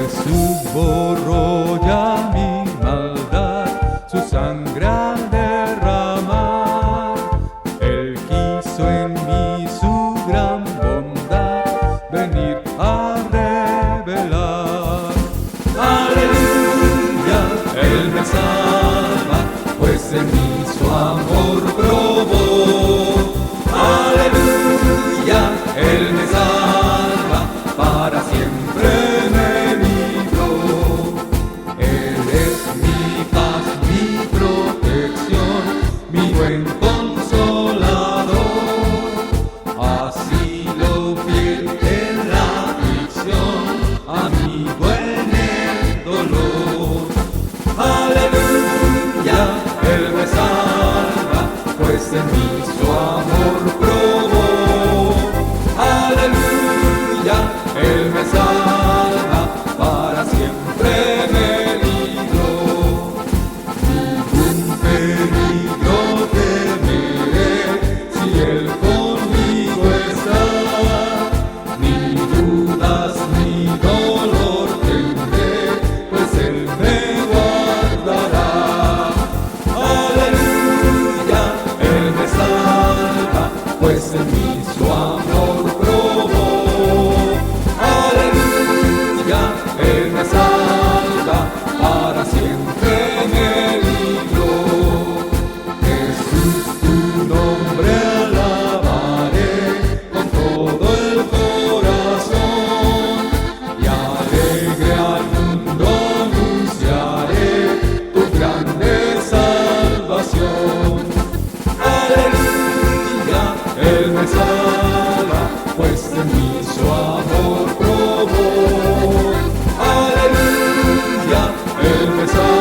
Jesús borró ya mi maldad, su sangre al derramar. Él quiso en mí su gran bondad venir a revelar. Aleluya, Él me salva, pues en mí su amor probó. Aleluya, Él me salva, para siempre me libró. Él es mi paz, mi protección, mi buen consolador. Asilo fiel en la aflicción, amigo en el dolor. Aleluya, Él me salva, pues en mí su amor probó. Aleluya, Él me salva, para siempre me libró. Ningún peligro temeré, si Él conmigo está. Ni dudas ni dolor tendré, pues Él me guardará. Aleluya, Él me salva, pues en mí su amor probó. Aleluya, Él me salva, para siempre me libró. Jesús, tu nombre alabaré con todo el corazón, y alegre al mundo anunciaré tu grande salvación. Aleluya, Él me salva, pues en mí su amor probó. Aleluya, Él me salva.